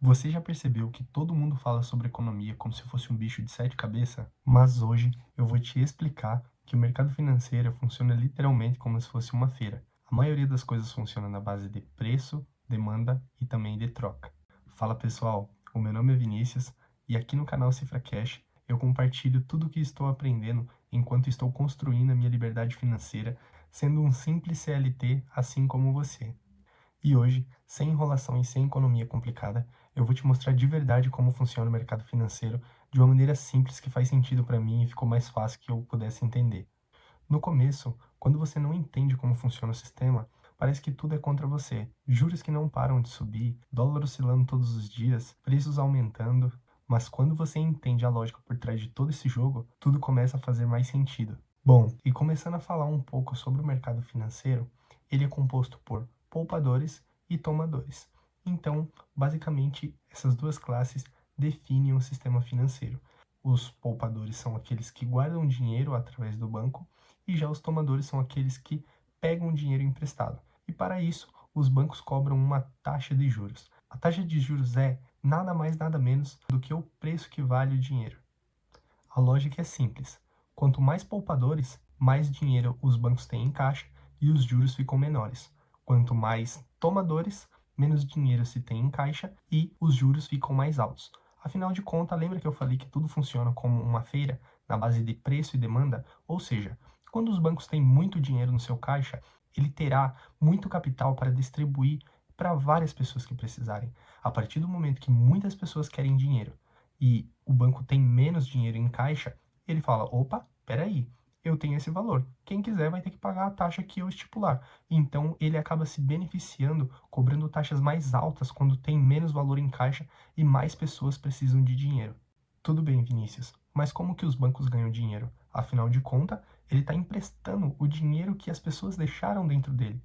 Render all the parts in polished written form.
Você já percebeu que todo mundo fala sobre economia como se fosse um bicho de sete cabeças? Mas hoje eu vou te explicar que o mercado financeiro funciona literalmente como se fosse uma feira. A maioria das coisas funciona na base de preço, demanda e também de troca. Fala pessoal, o meu nome é Vinícius e aqui no canal Cifra Cash eu compartilho tudo o que estou aprendendo enquanto estou construindo a minha liberdade financeira, sendo um simples CLT assim como você. E hoje, sem enrolação e sem economia complicada, eu vou te mostrar de verdade como funciona o mercado financeiro de uma maneira simples que faz sentido para mim e ficou mais fácil que eu pudesse entender. No começo, quando você não entende como funciona o sistema, parece que tudo é contra você. Juros que não param de subir, dólar oscilando todos os dias, preços aumentando. Mas quando você entende a lógica por trás de todo esse jogo, tudo começa a fazer mais sentido. Bom, e começando a falar um pouco sobre o mercado financeiro, ele é composto por poupadores e tomadores. Então, basicamente, essas duas classes definem o sistema financeiro. Os poupadores são aqueles que guardam dinheiro através do banco e já os tomadores são aqueles que pegam o dinheiro emprestado. E para isso, os bancos cobram uma taxa de juros. A taxa de juros é nada mais nada menos do que o preço que vale o dinheiro. A lógica é simples. Quanto mais poupadores, mais dinheiro os bancos têm em caixa e os juros ficam menores. Quanto mais tomadores, menos dinheiro se tem em caixa e os juros ficam mais altos. Afinal de contas, lembra que eu falei que tudo funciona como uma feira, na base de preço e demanda? Ou seja, quando os bancos têm muito dinheiro no seu caixa, ele terá muito capital para distribuir para várias pessoas que precisarem. A partir do momento que muitas pessoas querem dinheiro e o banco tem menos dinheiro em caixa, ele fala: opa, peraí, eu tenho esse valor. Quem quiser vai ter que pagar a taxa que eu estipular. Então ele acaba se beneficiando, cobrando taxas mais altas quando tem menos valor em caixa e mais pessoas precisam de dinheiro. Tudo bem, Vinícius, mas como que os bancos ganham dinheiro? Afinal de contas, ele está emprestando o dinheiro que as pessoas deixaram dentro dele.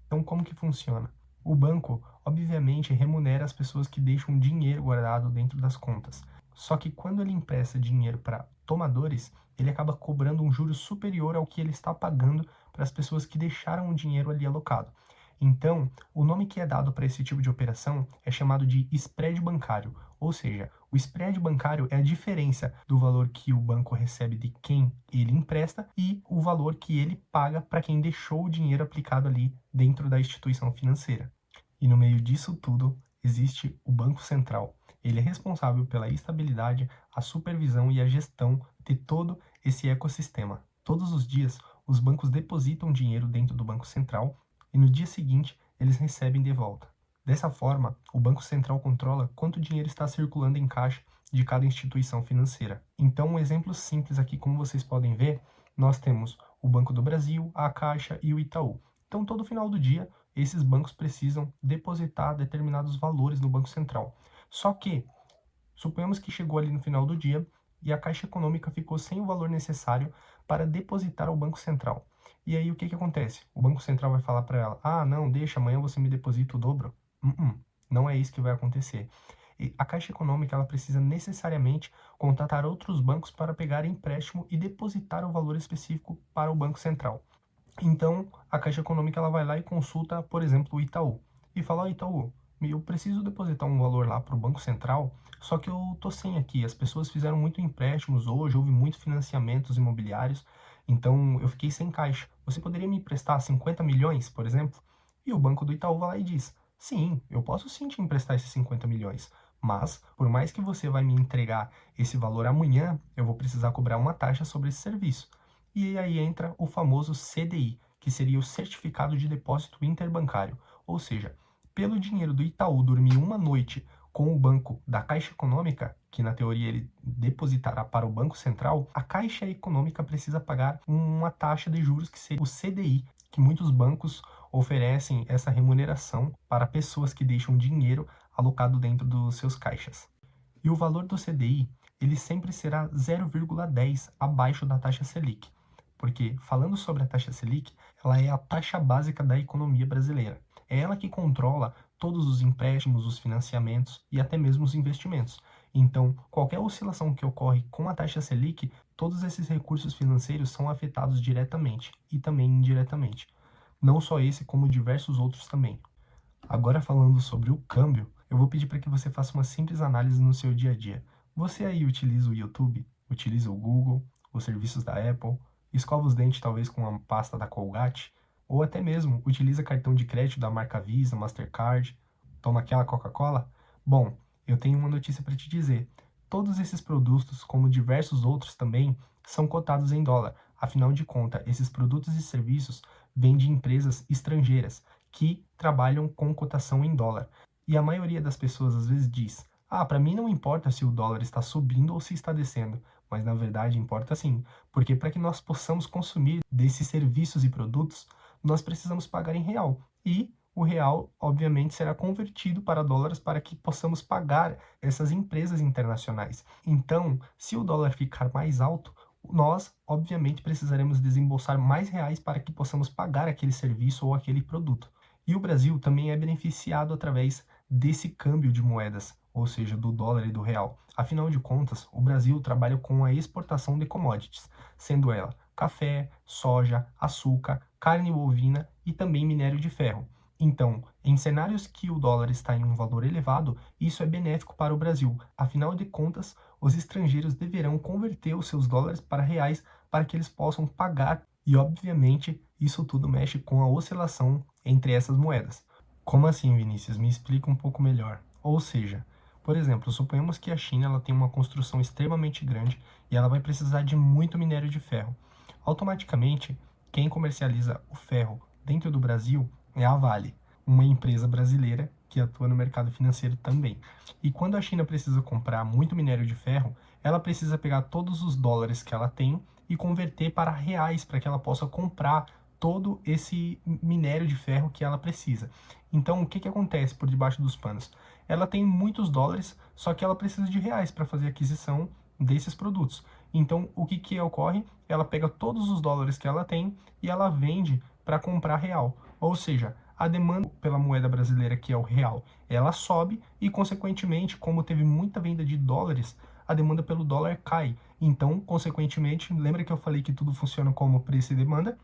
Então, como que funciona? O banco, obviamente, remunera as pessoas que deixam dinheiro guardado dentro das contas. Só que quando ele empresta dinheiro para tomadores, ele acaba cobrando um juro superior ao que ele está pagando para as pessoas que deixaram o dinheiro ali alocado. Então, o nome que é dado para esse tipo de operação é chamado de spread bancário, ou seja, o spread bancário é a diferença do valor que o banco recebe de quem ele empresta e o valor que ele paga para quem deixou o dinheiro aplicado ali dentro da instituição financeira. E no meio disso tudo existe o Banco Central. Ele é responsável pela estabilidade, a supervisão e a gestão de todo esse ecossistema. Todos os dias, os bancos depositam dinheiro dentro do Banco Central e no dia seguinte eles recebem de volta. Dessa forma, o Banco Central controla quanto dinheiro está circulando em caixa de cada instituição financeira. Então, um exemplo simples aqui, como vocês podem ver, nós temos o Banco do Brasil, a Caixa e o Itaú. Então, todo final do dia, esses bancos precisam depositar determinados valores no Banco Central. Só que, suponhamos que chegou ali no final do dia e a Caixa Econômica ficou sem o valor necessário para depositar ao Banco Central. E aí o que acontece? O Banco Central vai falar para ela: ah, não, deixa, amanhã você me deposita o dobro. Não é isso que vai acontecer. E a Caixa Econômica ela precisa necessariamente contatar outros bancos para pegar empréstimo e depositar o valor específico para o Banco Central. Então, a Caixa Econômica ela vai lá e consulta, por exemplo, o Itaú. E fala: ó, Itaú, eu preciso depositar um valor lá para o Banco Central, só que eu tô sem aqui. As pessoas fizeram muito empréstimos hoje, houve muitos financiamentos imobiliários, então eu fiquei sem caixa. Você poderia me emprestar 50 milhões, por exemplo? E o Banco do Itaú vai lá e diz: sim, eu posso sim te emprestar esses 50 milhões, mas por mais que você vai me entregar esse valor amanhã, eu vou precisar cobrar uma taxa sobre esse serviço. E aí entra o famoso CDI, que seria o Certificado de Depósito Interbancário. Ou seja, pelo dinheiro do Itaú dormir uma noite com o banco da Caixa Econômica, que na teoria ele depositará para o Banco Central, a Caixa Econômica precisa pagar uma taxa de juros que seria o CDI, que muitos bancos oferecem essa remuneração para pessoas que deixam dinheiro alocado dentro dos seus caixas. E o valor do CDI, ele sempre será 0,10 abaixo da taxa Selic. Porque, falando sobre a taxa Selic, ela é a taxa básica da economia brasileira. É ela que controla todos os empréstimos, os financiamentos e até mesmo os investimentos. Então, qualquer oscilação que ocorre com a taxa Selic, todos esses recursos financeiros são afetados diretamente e também indiretamente. Não só esse, como diversos outros também. Agora falando sobre o câmbio, eu vou pedir para que você faça uma simples análise no seu dia a dia. Você aí utiliza o YouTube, utiliza o Google, os serviços da Apple, escova os dentes talvez com a pasta da Colgate, ou até mesmo utiliza cartão de crédito da marca Visa, Mastercard, toma aquela Coca-Cola? Bom, eu tenho uma notícia para te dizer. Todos esses produtos, como diversos outros também, são cotados em dólar. Afinal de contas, esses produtos e serviços vêm de empresas estrangeiras que trabalham com cotação em dólar. E a maioria das pessoas às vezes diz: "Ah, para mim não importa se o dólar está subindo ou se está descendo", mas na verdade importa sim, porque para que nós possamos consumir desses serviços e produtos, nós precisamos pagar em real. E o real, obviamente, será convertido para dólares para que possamos pagar essas empresas internacionais. Então, se o dólar ficar mais alto, nós, obviamente, precisaremos desembolsar mais reais para que possamos pagar aquele serviço ou aquele produto. E o Brasil também é beneficiado através desse câmbio de moedas, ou seja, do dólar e do real. Afinal de contas, o Brasil trabalha com a exportação de commodities, sendo ela café, soja, açúcar, carne bovina e também minério de ferro. Então, em cenários que o dólar está em um valor elevado, isso é benéfico para o Brasil. Afinal de contas, os estrangeiros deverão converter os seus dólares para reais para que eles possam pagar. E, obviamente, isso tudo mexe com a oscilação entre essas moedas. Como assim, Vinícius? Me explica um pouco melhor. Ou seja, por exemplo, suponhamos que a China ela tem uma construção extremamente grande e ela vai precisar de muito minério de ferro. Automaticamente, quem comercializa o ferro dentro do Brasil é a Vale, uma empresa brasileira que atua no mercado financeiro também. E quando a China precisa comprar muito minério de ferro, ela precisa pegar todos os dólares que ela tem e converter para reais para que ela possa comprar todo esse minério de ferro que ela precisa. Então, o que acontece por debaixo dos panos? Ela tem muitos dólares, só que ela precisa de reais para fazer a aquisição desses produtos. Então, o que ocorre? Ela pega todos os dólares que ela tem e ela vende para comprar real. Ou seja, a demanda pela moeda brasileira, que é o real, ela sobe e, consequentemente, como teve muita venda de dólares, a demanda pelo dólar cai. Então, consequentemente, lembra que eu falei que tudo funciona como preço e demanda?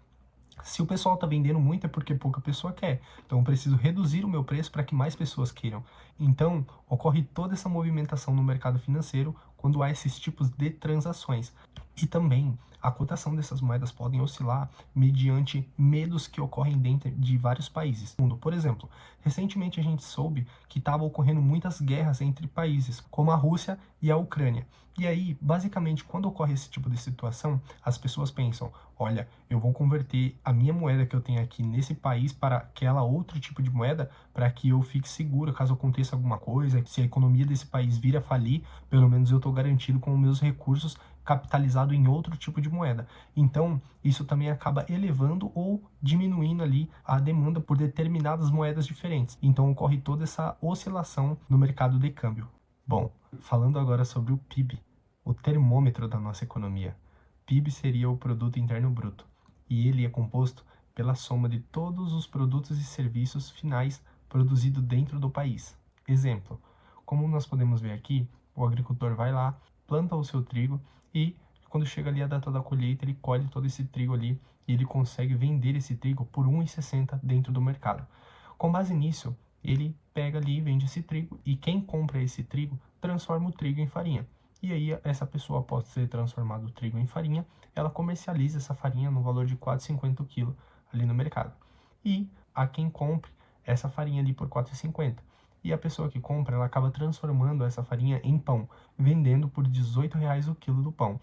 Se o pessoal está vendendo muito é porque pouca pessoa quer. Então eu preciso reduzir o meu preço para que mais pessoas queiram. Então ocorre toda essa movimentação no mercado financeiro quando há esses tipos de transações. E também a cotação dessas moedas podem oscilar mediante medos que ocorrem dentro de vários países. Por exemplo, recentemente a gente soube que estava ocorrendo muitas guerras entre países, como a Rússia e a Ucrânia. E aí, basicamente, quando ocorre esse tipo de situação, as pessoas pensam: olha, eu vou converter a minha moeda que eu tenho aqui nesse país para aquela outro tipo de moeda, para que eu fique seguro caso aconteça alguma coisa, se a economia desse país vir a falir, pelo menos eu estou garantido com os meus recursos capitalizado em outro tipo de moeda. Então, isso também acaba elevando ou diminuindo ali a demanda por determinadas moedas diferentes. Então, ocorre toda essa oscilação no mercado de câmbio. Bom, falando agora sobre o PIB, o termômetro da nossa economia. PIB seria o Produto Interno Bruto, e ele é composto pela soma de todos os produtos e serviços finais produzidos dentro do país. Exemplo, como nós podemos ver aqui, o agricultor vai lá, planta o seu trigo e quando chega ali a data da colheita, ele colhe todo esse trigo ali e ele consegue vender esse trigo por R$ 1,60 dentro do mercado. Com base nisso, ele pega ali e vende esse trigo e quem compra esse trigo transforma o trigo em farinha. E aí essa pessoa, após ter transformado o trigo em farinha, ela comercializa essa farinha no valor de R$ 4,50 o quilo ali no mercado. E a quem compre essa farinha ali por R$ 4,50. E a pessoa que compra, ela acaba transformando essa farinha em pão, vendendo por R$ 18,00 o quilo do pão.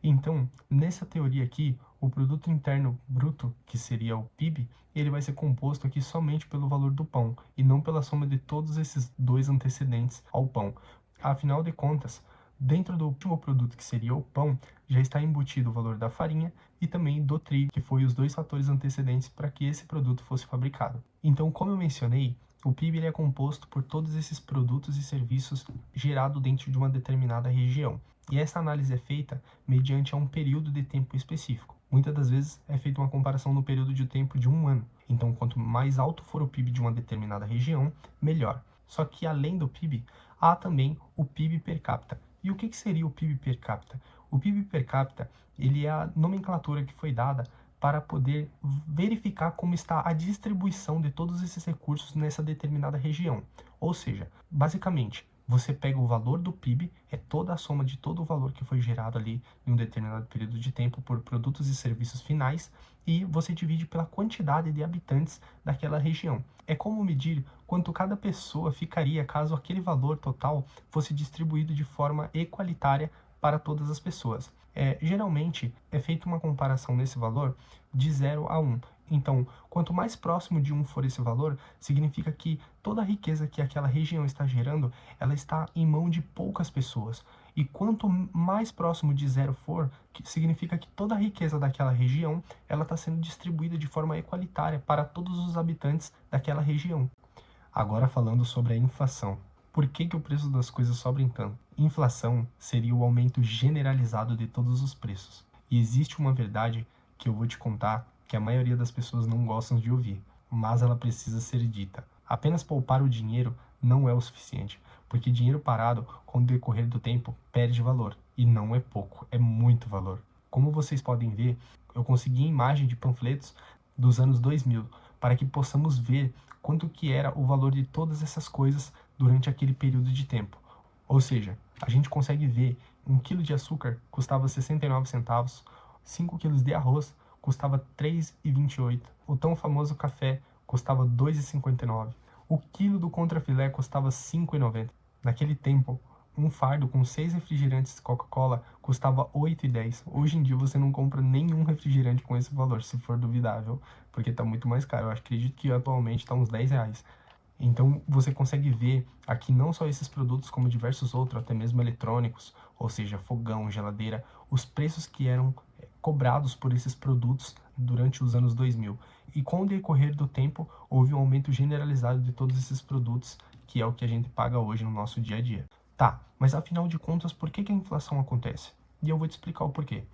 Então, nessa teoria aqui, o produto interno bruto, que seria o PIB, ele vai ser composto aqui somente pelo valor do pão e não pela soma de todos esses dois antecedentes ao pão. Afinal de contas, dentro do último produto, que seria o pão, já está embutido o valor da farinha e também do trigo, que foi os dois fatores antecedentes para que esse produto fosse fabricado. Então, como eu mencionei, o PIB ele é composto por todos esses produtos e serviços gerados dentro de uma determinada região. E essa análise é feita mediante um período de tempo específico. Muitas das vezes é feita uma comparação no período de tempo de um ano. Então, quanto mais alto for o PIB de uma determinada região, melhor. Só que além do PIB, há também o PIB per capita. E o que seria o PIB per capita? O PIB per capita ele é a nomenclatura que foi dada para poder verificar como está a distribuição de todos esses recursos nessa determinada região. Ou seja, basicamente, você pega o valor do PIB, é toda a soma de todo o valor que foi gerado ali em um determinado período de tempo por produtos e serviços finais, e você divide pela quantidade de habitantes daquela região. É como medir quanto cada pessoa ficaria caso aquele valor total fosse distribuído de forma equalitária para todas as pessoas. Geralmente é feita uma comparação nesse valor de 0 a 1. Então, quanto mais próximo de 1 for esse valor, significa que toda a riqueza que aquela região está gerando, ela está em mão de poucas pessoas. E quanto mais próximo de 0 for, significa que toda a riqueza daquela região, ela está sendo distribuída de forma equalitária para todos os habitantes daquela região. Agora falando sobre a inflação. Por que o preço das coisas sobem tanto? Inflação seria o aumento generalizado de todos os preços. E existe uma verdade que eu vou te contar que a maioria das pessoas não gostam de ouvir, mas ela precisa ser dita. Apenas poupar o dinheiro não é o suficiente, porque dinheiro parado, com o decorrer do tempo, perde valor. E não é pouco, é muito valor. Como vocês podem ver, eu consegui imagem de panfletos dos anos 2000, para que possamos ver quanto que era o valor de todas essas coisas durante aquele período de tempo. Ou seja, a gente consegue ver 1 quilo de açúcar custava 69 centavos, 5 quilos de arroz custava 3,28, o tão famoso café custava 2,59, o quilo do contrafilé custava 5,90. Naquele tempo, um fardo com 6 refrigerantes Coca-Cola custava 8,10. Hoje em dia você não compra nenhum refrigerante com esse valor, se for duvidável, porque está muito mais caro. Eu acredito que atualmente está uns 10 reais. Então você consegue ver aqui não só esses produtos, como diversos outros, até mesmo eletrônicos, ou seja, fogão, geladeira, os preços que eram cobrados por esses produtos durante os anos 2000. E com o decorrer do tempo, houve um aumento generalizado de todos esses produtos, que é o que a gente paga hoje no nosso dia a dia. Tá, mas afinal de contas, por que a inflação acontece? E eu vou te explicar o porquê.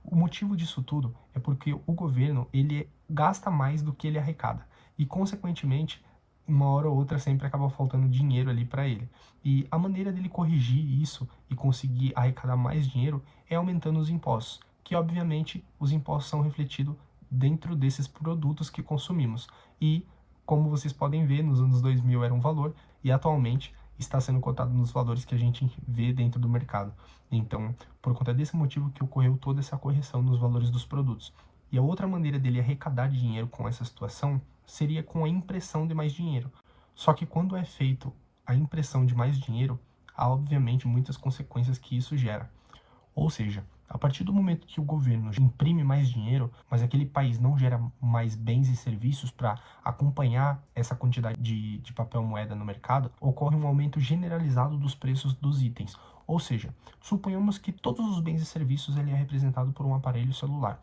O motivo disso tudo é porque o governo, ele gasta mais do que ele arrecada. E, consequentemente, uma hora ou outra sempre acaba faltando dinheiro ali para ele. E a maneira dele corrigir isso e conseguir arrecadar mais dinheiro é aumentando os impostos, que obviamente os impostos são refletidos dentro desses produtos que consumimos. E, como vocês podem ver, nos anos 2000 era um valor e atualmente está sendo cotado nos valores que a gente vê dentro do mercado. Então, por conta desse motivo que ocorreu toda essa correção nos valores dos produtos. E a outra maneira dele arrecadar dinheiro com essa situação seria com a impressão de mais dinheiro. Só que quando é feito a impressão de mais dinheiro, há obviamente muitas consequências que isso gera. Ou seja, a partir do momento que o governo imprime mais dinheiro, mas aquele país não gera mais bens e serviços para acompanhar essa quantidade de papel moeda no mercado, ocorre um aumento generalizado dos preços dos itens. Ou seja, suponhamos que todos os bens e serviços ele é representado por um aparelho celular.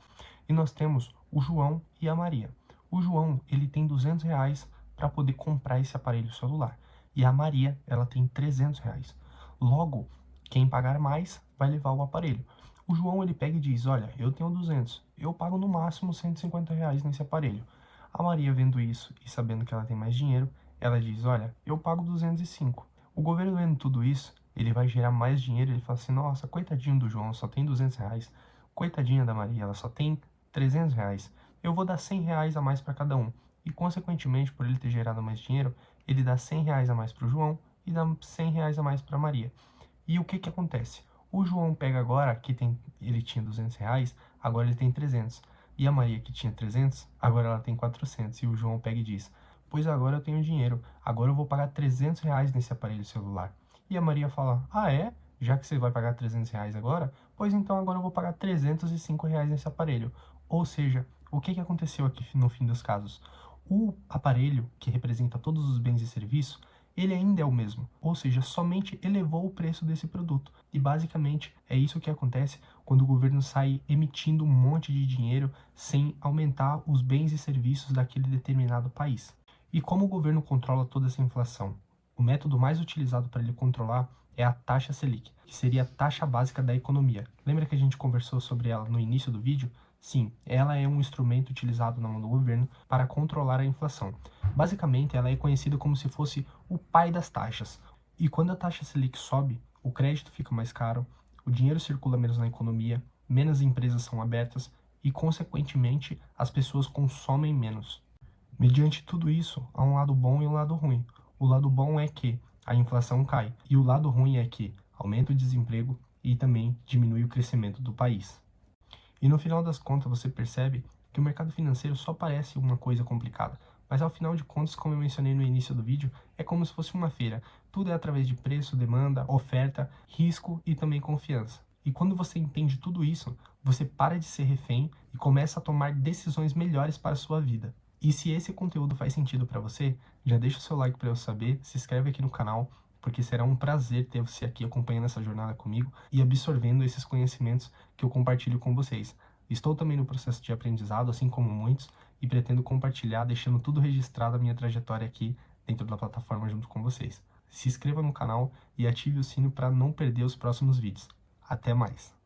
E nós temos o João e a Maria. O João, ele tem R$ 200 para poder comprar esse aparelho celular. E a Maria, ela tem R$ 300. Logo, quem pagar mais vai levar o aparelho. O João, ele pega e diz, olha, eu tenho 200, eu pago no máximo R$ 150 nesse aparelho. A Maria, vendo isso e sabendo que ela tem mais dinheiro, ela diz, olha, eu pago 205. O governo vendo tudo isso, ele vai gerar mais dinheiro, ele fala assim, nossa, coitadinho do João, só tem R$ 200. Coitadinha da Maria, ela só tem R$ 300. Eu vou dar R$ 100 a mais para cada um. E, consequentemente, por ele ter gerado mais dinheiro, ele dá R$ 100 a mais para o João e dá R$ 100 a mais para a Maria. E o que acontece? O João pega agora, que ele tinha R$ 200, agora ele tem 300. E a Maria, que tinha 300, agora ela tem 400. E o João pega e diz, pois agora eu tenho dinheiro, agora eu vou pagar R$ 300 nesse aparelho celular. E a Maria fala, ah é? Já que você vai pagar R$ 300 agora, pois então agora eu vou pagar R$ 305 nesse aparelho. Ou seja, o que aconteceu aqui no fim dos casos? O aparelho, que representa todos os bens e serviços, ele ainda é o mesmo, ou seja, somente elevou o preço desse produto. E basicamente é isso que acontece quando o governo sai emitindo um monte de dinheiro sem aumentar os bens e serviços daquele determinado país. E como o governo controla toda essa inflação? O método mais utilizado para ele controlar é a taxa Selic, que seria a taxa básica da economia. Lembra que a gente conversou sobre ela no início do vídeo? Sim, ela é um instrumento utilizado na mão do governo para controlar a inflação. Basicamente, ela é conhecida como se fosse o pai das taxas. E quando a taxa Selic sobe, o crédito fica mais caro, o dinheiro circula menos na economia, menos empresas são abertas e, consequentemente, as pessoas consomem menos. Mediante tudo isso, há um lado bom e um lado ruim. O lado bom é que a inflação cai, e o lado ruim é que aumenta o desemprego e também diminui o crescimento do país. E no final das contas você percebe que o mercado financeiro só parece uma coisa complicada, mas ao final de contas, como eu mencionei no início do vídeo, é como se fosse uma feira. Tudo é através de preço, demanda, oferta, risco e também confiança. E quando você entende tudo isso, você para de ser refém e começa a tomar decisões melhores para a sua vida. E se esse conteúdo faz sentido para você, já deixa o seu like para eu saber, se inscreve aqui no canal, porque será um prazer ter você aqui acompanhando essa jornada comigo e absorvendo esses conhecimentos que eu compartilho com vocês. Estou também no processo de aprendizado, assim como muitos, e pretendo compartilhar, deixando tudo registrado a minha trajetória aqui dentro da plataforma junto com vocês. Se inscreva no canal e ative o sino para não perder os próximos vídeos. Até mais!